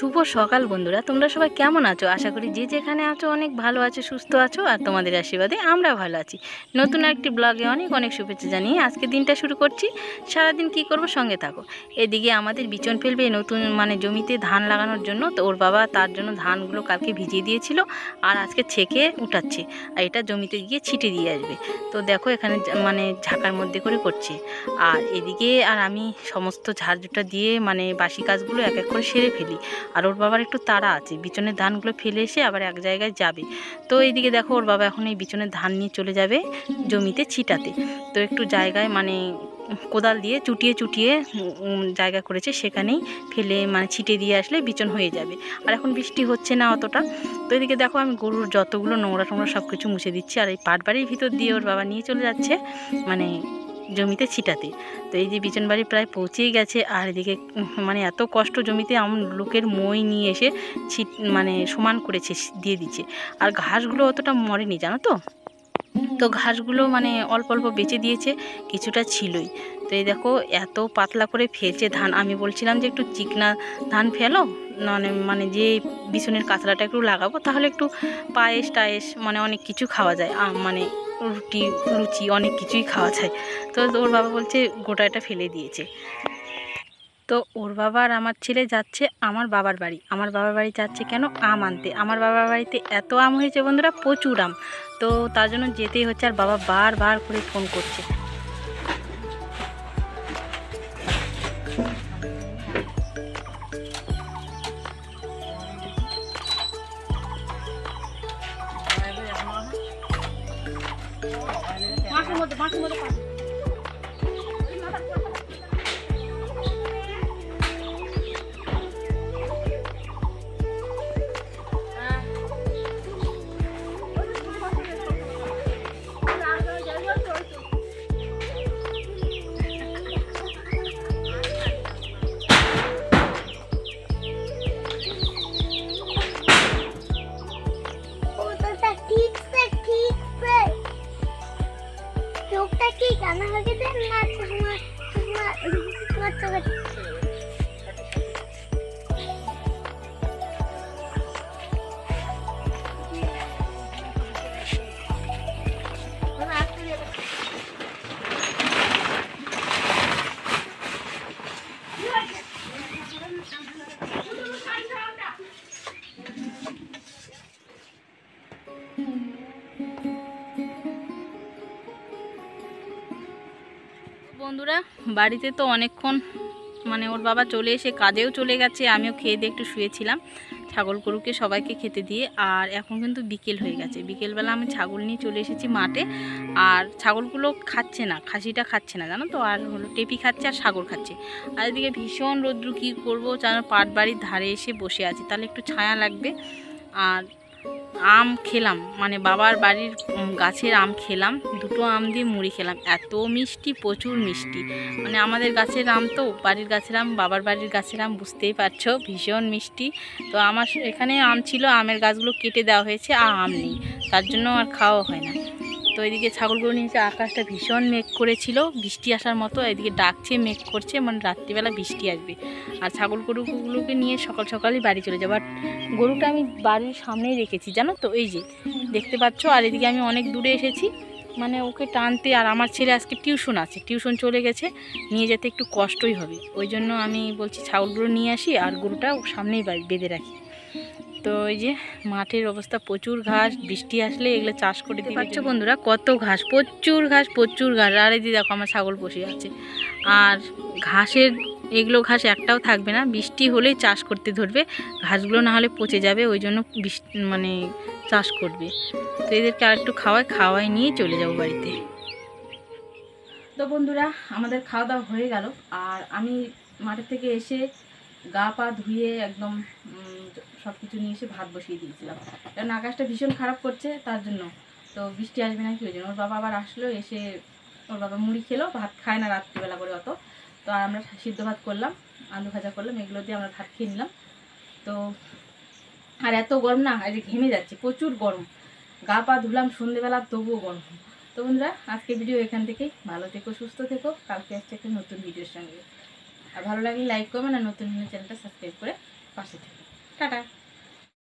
শুভ সকাল বন্ধুরা, তোমরা সবাই কেমন আছো? আশা করি যে যেখানে আছো অনেক ভালো আছো, সুস্থ আছো, আর তোমাদের আশীর্বাদে আমরা ভালো আছি। নতুন একটি ব্লগে অনেক অনেক শুভেচ্ছা জানিয়ে আজকে দিনটা শুরু করছি। সারাদিন কি করব সঙ্গে থাকো। এদিকে আমাদের বিচন ফেলবে নতুন জমিতে ধান লাগানোর জন্য, তো ওর বাবা তার জন্য ধানগুলো কালকে ভিজিয়ে দিয়েছিল আর আজকে ছেঁকে উঠাচ্ছে, আর এটা জমিতে গিয়ে ছিটে দিয়ে আসবে। তো দেখো এখানে ঝাঁকার মধ্যে করে করছে, আর এদিকে আর আমি সমস্ত ঝাড়ঝুটা দিয়ে বাসি কাজগুলো এক এক করে সেরে ফেলি। আর ওর বাবার একটু তাড়া আছে, বিচনের ধানগুলো ফেলে এসে আবার এক জায়গায় যাবে। তো এইদিকে দেখো ওর বাবা এখন এই বিচনের ধান নিয়ে চলে যাবে জমিতে ছিটাতে। তো একটু জায়গায় কোদাল দিয়ে চুটিয়ে চুটিয়ে জায়গা করেছে, সেখানেই ফেলে ছিটে দিয়ে আসলে বিচন হয়ে যাবে। আর এখন বৃষ্টি হচ্ছে না অতটা। তো এদিকে দেখো আমি গরুর যতগুলো নোংরা টোংরা সব কিছু মুছে দিচ্ছি, আর এই পাট বাড়ির ভিতর দিয়ে ওর বাবা নিয়ে চলে যাচ্ছে জমিতে ছিটাতে। তো এই যে বিচন বাড়ি প্রায় পৌঁছেই গেছে, আর এদিকে এত কষ্ট জমিতে লোকের মই নিয়ে এসে সমান করেছে, দিয়ে দিচ্ছে। আর ঘাসগুলো অতটা মরেনি জানো তো, তো ঘাসগুলো অল্প অল্প বেঁচে দিয়েছে, কিছুটা ছিলই। তো এই দেখো এত পাতলা করে ফেলছে ধান। আমি বলছিলাম যে একটু চিকনা ধান ফেলো, যে বিছনের কাতলাটা একটু লাগাবো, তাহলে একটু পায়েস টায়েস অনেক কিছু খাওয়া যায়, রুটি লুচি অনেক কিছুই খাওয়া যায়। তো ওর বাবা বলছে গোটাটা ফেলে দিয়েছে। তো ওর বাবা আর আমার ছেলে যাচ্ছে আমার বাবার বাড়ি। আমার বাবার বাড়ি যাচ্ছে কেন? আম আনতে। আমার বাবার বাড়িতে এত আম হয়েছে বন্ধুরা, প্রচুর আম। তো তার জন্য যেতেই হচ্ছে, আর বাবা বারবার করে ফোন করছে। বন্ধুরা বাড়িতে তো অনেকক্ষণ ওর বাবা চলে এসে কাজেও চলে গেছে, আমিও খেয়ে দিয়ে একটু শুয়েছিলাম ছাগল গরুকে সবাইকে খেতে দিয়ে। আর এখন কিন্তু বিকেল হয়ে গেছে, বিকেলবেলা আমি ছাগল নিয়ে চলে এসেছি মাঠে। আর ছাগলগুলো খাচ্ছে না, খাসিটা খাচ্ছে না জানো তো, আর হলো টেপি খাচ্ছে আর সাগর খাচ্ছে। আর এদিকে ভীষণ রৌদ্র, কী করবো জানো, পাট বাড়ির ধারে এসে বসে আছি, তাহলে একটু ছায়া লাগবে। আর আম খেলাম, বাবার বাড়ির গাছের আম খেলাম, দুটো আম দিয়ে মুড়ি খেলাম। এত মিষ্টি, প্রচুর মিষ্টি। আমাদের গাছের আম তো, বাড়ির গাছের আম, বাবার বাড়ির গাছের আম, বুঝতেই পারছো ভীষণ মিষ্টি। তো আমার এখানে আম ছিল, আমের গাছগুলো কেটে দেওয়া হয়েছে, আর আম নেই, তার জন্য আর খাওয়া হয় না। তো এদিকে ছাগলগুলো নিয়েছে, আকাশটা ভীষণ মেঘ করেছিল, বৃষ্টি আসার মতো। এদিকে ডাকছে, মেঘ করছে, রাত্রিবেলা বৃষ্টি আসবে। আর ছাগল গরুগুলোকে নিয়ে সকাল সকালই বাড়ি চলে যাবো। আর গরুটা আমি বাড়ির সামনেই রেখেছি জানো তো, এই যে দেখতে পাচ্ছ। আর এদিকে আমি অনেক দূরে এসেছি ওকে টানতে। আর আমার ছেলে আজকে টিউশন আছে, টিউশন চলে গেছে, নিয়ে যেতে একটু কষ্টই হবে। ওই জন্য আমি বলছি ছাগলগুলো নিয়ে আসি আর গরুটা সামনেই বেঁধে রাখি। তো এই যে মাঠের অবস্থা, প্রচুর ঘাস, বৃষ্টি আসলে এগুলো চাষ করে দিতে পারছো বন্ধুরা, কত ঘাস, প্রচুর ঘাস, প্রচুর ঘাস। আর এই যে দেখো আমার ছাগল বসে আছে। আর এগুলো ঘাস একটাও থাকবে না, বৃষ্টি হলেই চাষ করতে ধরবে, ঘাসগুলো না হলে পচে যাবে, ওই জন্য চাষ করবে। তো এদেরকে আর একটু খাওয়াই নিয়ে চলে যাবো বাড়িতে। তো বন্ধুরা আমাদের খাওয়া দাওয়া হয়ে গেল, আর আমি মাঠের থেকে এসে গা পা ধুয়ে একদম সব কিছু নিয়ে এসে ভাত বসিয়ে দিয়েছিলাম, কারণ আকাশটা ভীষণ খারাপ করছে, তার জন্য। তো বৃষ্টি আসবে না কি, ওই জন্য ওর বাবা আবার আসলো, এসে ওর বাবা মুড়ি খেলো, ভাত খায় না রাত্রিবেলা করে অত। তো আর আমরা সিদ্ধ ভাত করলাম, আলু ভাজা করলাম, এগুলো দিয়ে আমরা ভাত খেয়ে নিলাম। তো আর এত গরম না, আজ ঘেমে যাচ্ছে, প্রচুর গরম, গা পা ধুলাম সন্ধ্যেবেলা তবুও গরম। তো বন্ধুরা আজকে ভিডিও এখান থেকেই, ভালো থেকো, সুস্থ থেকো, কালকে আসছে একটা নতুন ভিডিওর সঙ্গে। আর ভালো লাগলে লাইক করবেন, আর নতুন চ্যানেলটা সাবস্ক্রাইব করে